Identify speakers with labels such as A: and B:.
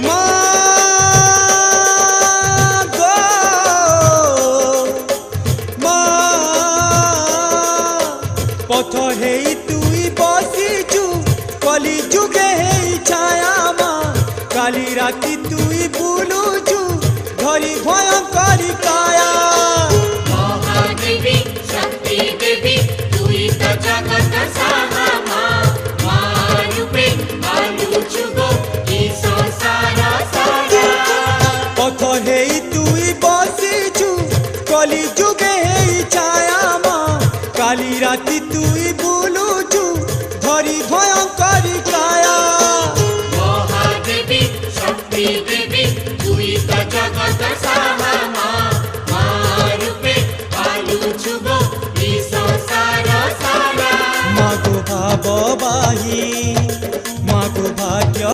A: মা গো মা পথ হেই তুই বসিছু কলি যুগে হেই ছায়া মা কালি রাতি তুই বুলুছু ধরি ভয়ঙ্করী কায়া
B: মহাদেবী শক্তি দেবী তুই তো জগত সারা